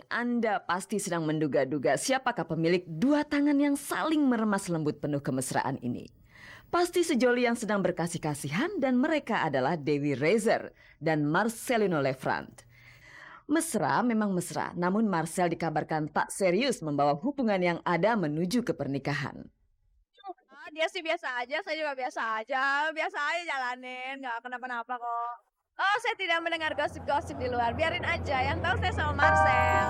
Anda pasti sedang menduga-duga siapakah pemilik dua tangan yang saling meremas lembut penuh kemesraan ini. Pasti sejoli yang sedang berkasih-kasihan dan mereka adalah Dewi Rezer dan Marcelino Lefrant. Mesra memang mesra, namun Marcel dikabarkan tak serius membawa hubungan yang ada menuju ke pernikahan. Dia sih biasa aja, saya juga biasa aja jalanin, nggak kenapa-napa kok. Oh, saya tidak mendengar gosip-gosip di luar, biarin aja, yang tahu saya sama Marcel.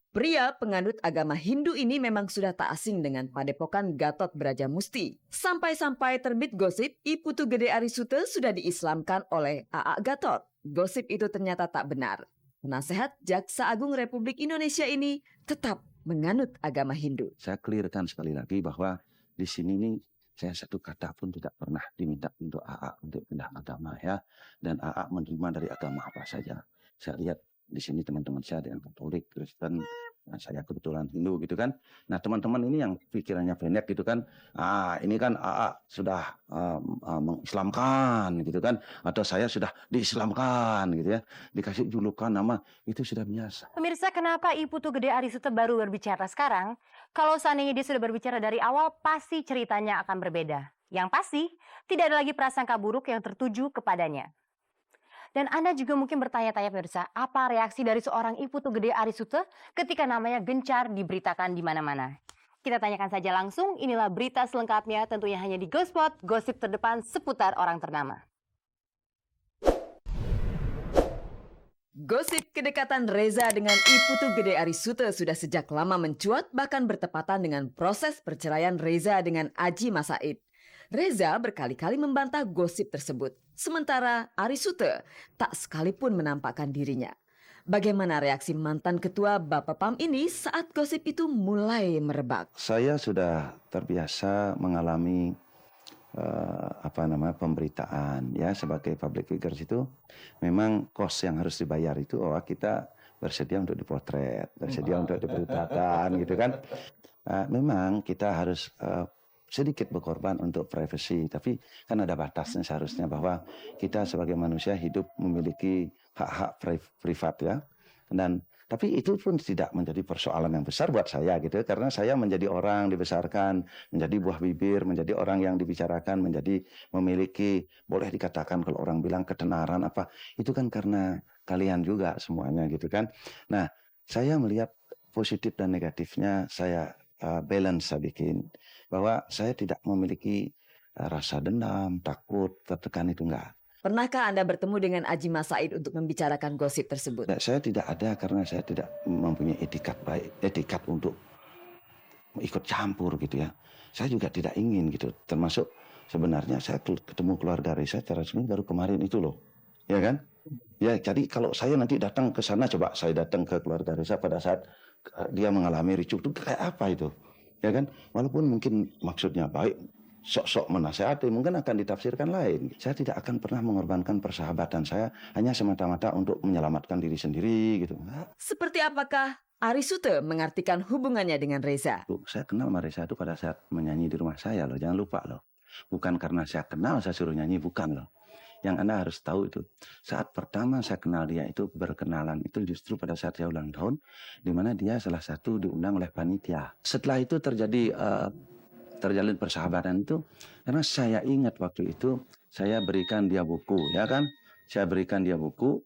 Pria penganut agama Hindu ini memang sudah tak asing dengan padepokan Gatot Brajamusti. Sampai-sampai terbit gosip I Putu Gede Arisute sudah diislamkan oleh A.A. Gatot. Gosip itu ternyata tak benar. Penasehat Jaksa Agung Republik Indonesia ini tetap menganut agama Hindu. Saya clearkan sekali lagi bahwa di sini nih saya satu kata pun tidak pernah diminta untuk AA untuk pindah agama ya. Dan AA menerima dari agama apa saja. Saya lihat di sini teman-teman saya ada yang Katolik, Kristen, nah, saya kebetulan Hindu gitu kan. Nah teman-teman ini yang pikirannya pendek gitu kan. Ini kan AA sudah mengislamkan gitu kan. Atau saya sudah diislamkan gitu ya. Dikasih julukan nama itu sudah biasa. Pemirsa, kenapa I Putu Gede Arisute baru berbicara sekarang? Kalau seandainya dia sudah berbicara dari awal, pasti ceritanya akan berbeda. Yang pasti, tidak ada lagi prasangka buruk yang tertuju kepadanya. Dan Anda juga mungkin bertanya-tanya pemirsa, apa reaksi dari seorang I Putu Gede Arisute ketika namanya gencar diberitakan di mana-mana? Kita tanyakan saja langsung, inilah berita selengkapnya tentunya hanya di Gospot, gosip terdepan seputar orang ternama. Gosip kedekatan Reza dengan I Putu Gede Arisute sudah sejak lama mencuat bahkan bertepatan dengan proses perceraian Reza dengan Aji Masaid. Reza berkali-kali membantah gosip tersebut, sementara Arisute tak sekalipun menampakkan dirinya. Bagaimana reaksi mantan ketua Bapak PAM ini saat gosip itu mulai merebak? Saya sudah terbiasa mengalami pemberitaan ya sebagai public figures itu memang cost yang harus dibayar itu kita bersedia untuk dipotret, bersedia untuk diberitakan gitu kan. Memang kita harus sedikit berkorban untuk privasi, tapi kan ada batasnya seharusnya bahwa kita sebagai manusia hidup memiliki hak-hak privat ya. Tapi itu pun tidak menjadi persoalan yang besar buat saya gitu, karena saya menjadi orang dibesarkan, menjadi buah bibir, menjadi orang yang dibicarakan, menjadi memiliki, boleh dikatakan kalau orang bilang ketenaran apa, itu kan karena kalian juga semuanya gitu kan. Nah, saya melihat positif dan negatifnya, saya balance saya bikin, bahwa saya tidak memiliki rasa dendam, takut, tertekan itu enggak. Pernahkah Anda bertemu dengan Aji Masaid untuk membicarakan gosip tersebut? Saya tidak ada karena saya tidak mempunyai etikat untuk ikut campur gitu ya. Saya juga tidak ingin gitu. Termasuk sebenarnya saya ketemu keluarga Reza secara resmi baru kemarin itu loh. Ya kan? Ya jadi kalau saya nanti datang ke sana, coba saya datang ke keluarga Reza pada saat dia mengalami ricuh itu kayak apa itu? Ya kan? Walaupun mungkin maksudnya baik, sok-sok menasehati mungkin akan ditafsirkan lain. Saya tidak akan pernah mengorbankan persahabatan saya hanya semata-mata untuk menyelamatkan diri sendiri gitu. Seperti apakah Arisute mengartikan hubungannya dengan Reza? Saya kenal sama Reza itu pada saat menyanyi di rumah saya loh, jangan lupa loh. Bukan karena saya kenal saya suruh nyanyi, bukan loh. Yang Anda harus tahu itu, saat pertama saya kenal dia itu berkenalan itu justru pada saat saya ulang tahun, di mana dia salah satu diundang oleh panitia. Setelah itu terjalin persahabatan itu karena saya ingat waktu itu saya berikan dia buku ya kan, saya berikan dia buku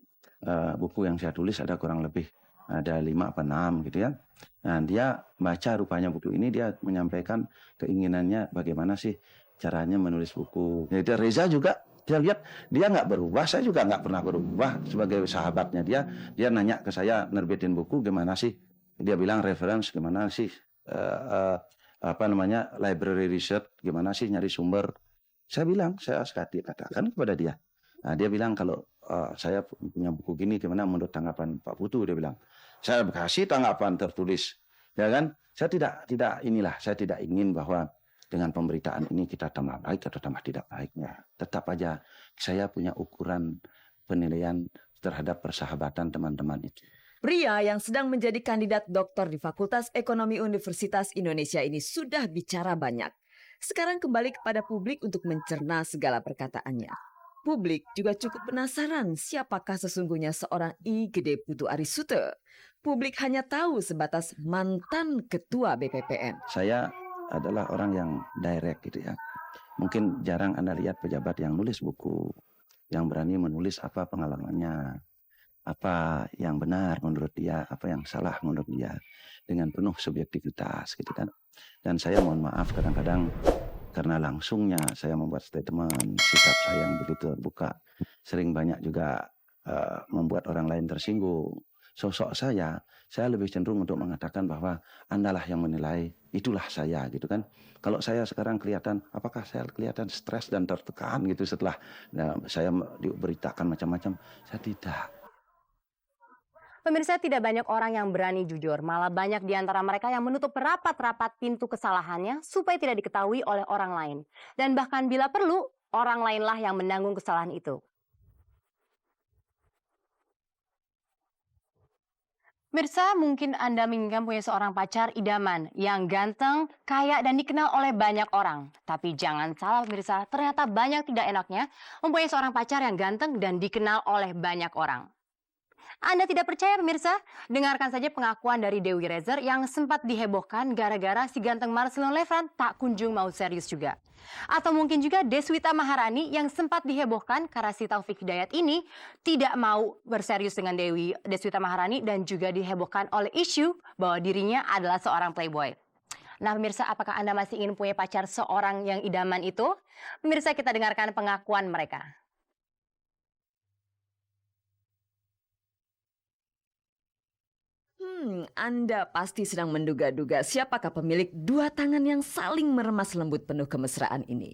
yang saya tulis ada kurang lebih ada 5 apa 6 gitu ya. Nah dia baca rupanya buku ini, dia menyampaikan keinginannya bagaimana sih caranya menulis buku. Jadi Reza juga dia lihat dia nggak berubah, saya juga nggak pernah berubah sebagai sahabatnya dia nanya ke saya nerbitin buku gimana sih, dia bilang reference gimana sih library research, gimana sih nyari sumber. Saya bilang, saya katakan kepada dia. Nah, dia bilang kalau saya punya buku gini, gimana menurut tanggapan Pak Putu, dia bilang. Saya kasih tanggapan tertulis, ya kan? Saya tidak ingin bahwa dengan pemberitaan ini kita tambah baik atau tambah tidak baiknya. Tetap aja saya punya ukuran penilaian terhadap persahabatan teman-teman itu. Pria yang sedang menjadi kandidat doktor di Fakultas Ekonomi Universitas Indonesia ini sudah bicara banyak. Sekarang kembali kepada publik untuk mencerna segala perkataannya. Publik juga cukup penasaran siapakah sesungguhnya seorang I Gede Putu Arisute. Publik hanya tahu sebatas mantan ketua BPPN. Saya adalah orang yang direct gitu ya. Mungkin jarang Anda lihat pejabat yang nulis buku, yang berani menulis apa pengalamannya, apa yang benar menurut dia, apa yang salah menurut dia, dengan penuh subjektivitas gitu kan. Dan saya mohon maaf kadang-kadang karena langsungnya saya membuat statement, sikap saya yang begitu terbuka, sering banyak juga membuat orang lain tersinggung. Sosok saya lebih cenderung untuk mengatakan bahwa Andalah yang menilai, itulah saya gitu kan. Kalau saya sekarang kelihatan, apakah saya kelihatan stres dan tertekan gitu setelah saya diberitakan macam-macam? Saya tidak. Pemirsa, tidak banyak orang yang berani jujur, malah banyak di antara mereka yang menutup rapat-rapat pintu kesalahannya supaya tidak diketahui oleh orang lain. Dan bahkan bila perlu, orang lainlah yang menanggung kesalahan itu. Mirsa, mungkin Anda menginginkan punya seorang pacar idaman yang ganteng, kaya, dan dikenal oleh banyak orang. Tapi jangan salah pemirsa, ternyata banyak tidak enaknya mempunyai seorang pacar yang ganteng dan dikenal oleh banyak orang. Anda tidak percaya pemirsa? Dengarkan saja pengakuan dari Dewi Rezer yang sempat dihebohkan gara-gara si ganteng Marcelo Lefran tak kunjung mau serius juga. Atau mungkin juga Deswita Maharani yang sempat dihebohkan karena si Taufik Hidayat ini tidak mau berserius dengan Deswita Maharani dan juga dihebohkan oleh isu bahwa dirinya adalah seorang playboy. Nah pemirsa, apakah Anda masih ingin punya pacar seorang yang idaman itu? Pemirsa, kita dengarkan pengakuan mereka. Anda pasti sedang menduga-duga siapakah pemilik dua tangan yang saling meremas lembut penuh kemesraan ini.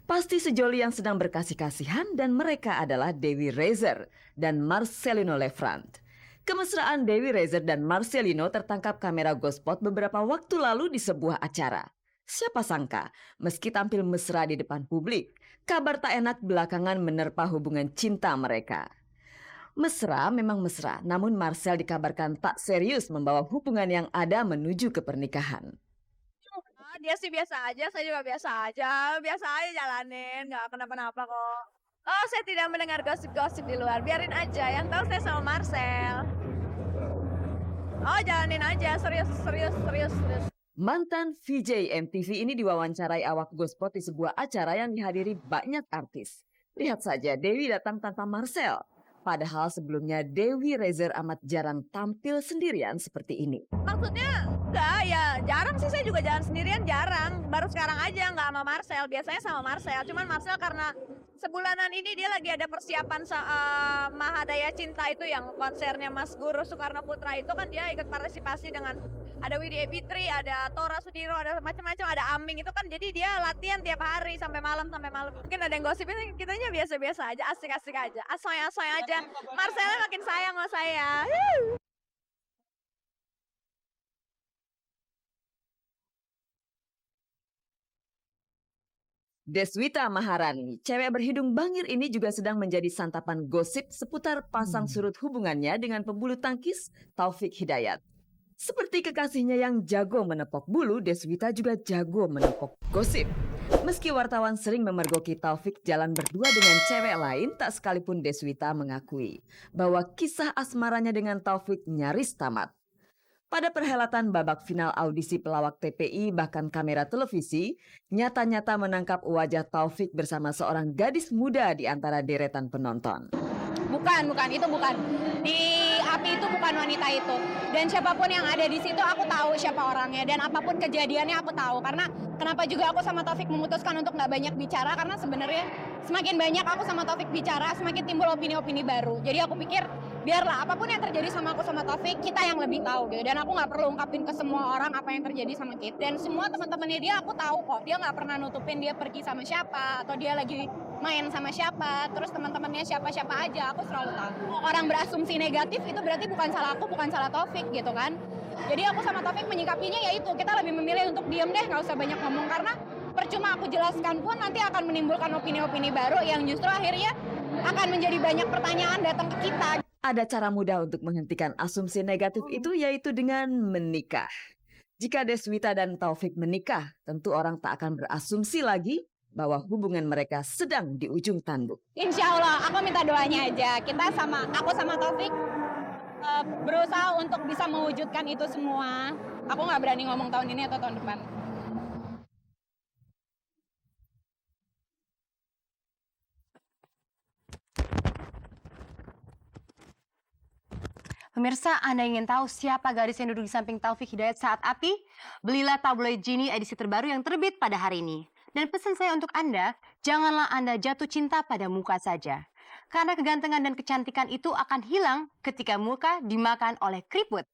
Pasti sejoli yang sedang berkasih-kasihan dan mereka adalah Dewi Rezer dan Marcelino Lefrand. Kemesraan Dewi Rezer dan Marcelino tertangkap kamera Gospot beberapa waktu lalu di sebuah acara. Siapa sangka, meski tampil mesra di depan publik, kabar tak enak belakangan menerpa hubungan cinta mereka. Mesra memang mesra, namun Marcel dikabarkan tak serius membawa hubungan yang ada menuju ke pernikahan. Dia sih biasa aja, saya juga biasa aja jalanin, nggak kenapa-napa kok. Oh, saya tidak mendengar gosip-gosip di luar, biarin aja, yang tahu saya sama Marcel. Oh, jalanin aja, serius. Mantan VJ MTV ini diwawancarai awak Gospot di sebuah acara yang dihadiri banyak artis. Lihat saja, Dewi datang tanpa Marcel. Padahal sebelumnya Dewi Rezer amat jarang tampil sendirian seperti ini. Maksudnya enggak ya, jarang sih, saya juga jalan sendirian jarang. Baru sekarang aja nggak sama Marcel, biasanya sama Marcel. Cuman Marcel karena sebulanan ini dia lagi ada persiapan Mahadaya Cinta itu yang konsernya Mas Guru Soekarno Putra itu kan dia ikut partisipasi dengan ada Widya Fitri, ada Tora Sudiro, ada macam-macam, ada Aming itu kan, jadi dia latihan tiap hari sampai malam. Mungkin ada yang gosipin, kitanya biasa-biasa aja, asik-asik aja, asoy-asoy aja. Marcelnya makin sayang sama saya. Deswita Maharani, cewek berhidung bangir ini juga sedang menjadi santapan gosip seputar pasang surut hubungannya dengan pebulu tangkis Taufik Hidayat. Seperti kekasihnya yang jago menepok bulu, Deswita juga jago menepok gosip. Meski wartawan sering memergoki Taufik jalan berdua dengan cewek lain, tak sekalipun Deswita mengakui bahwa kisah asmaranya dengan Taufik nyaris tamat. Pada perhelatan babak final audisi pelawak TPI bahkan kamera televisi, nyata-nyata menangkap wajah Taufik bersama seorang gadis muda di antara deretan penonton. Bukan, itu bukan. Di api itu bukan wanita itu. Dan siapapun yang ada di situ aku tahu siapa orangnya. Dan apapun kejadiannya aku tahu. Karena kenapa juga aku sama Taufik memutuskan untuk nggak banyak bicara. Karena sebenarnya semakin banyak aku sama Taufik bicara, semakin timbul opini-opini baru. Jadi aku pikir biarlah apapun yang terjadi sama aku sama Taufik, kita yang lebih tahu gitu. Dan aku nggak perlu ungkapin ke semua orang apa yang terjadi sama kita. Dan semua teman-temannya dia aku tahu kok. Dia nggak pernah nutupin dia pergi sama siapa. Atau dia lagi main sama siapa, terus teman-temannya siapa-siapa aja, aku selalu tahu. Orang berasumsi negatif itu berarti bukan salah aku, bukan salah Taufik gitu kan. Jadi aku sama Taufik menyikapinya yaitu kita lebih memilih untuk diam deh, nggak usah banyak ngomong, karena percuma aku jelaskan pun nanti akan menimbulkan opini-opini baru yang justru akhirnya akan menjadi banyak pertanyaan datang ke kita. Ada cara mudah untuk menghentikan asumsi negatif itu, yaitu dengan menikah. Jika Deswita dan Taufik menikah, tentu orang tak akan berasumsi lagi bahwa hubungan mereka sedang di ujung tanduk. Insya Allah, aku minta doanya aja. Aku sama Taufik berusaha untuk bisa mewujudkan itu semua. Aku nggak berani ngomong tahun ini atau tahun depan. Pemirsa, Anda ingin tahu siapa gadis yang duduk di samping Taufik Hidayat saat api? Belilah tabloid Genie edisi terbaru yang terbit pada hari ini. Dan pesan saya untuk Anda, janganlah Anda jatuh cinta pada muka saja. Karena kegantengan dan kecantikan itu akan hilang ketika muka dimakan oleh keriput.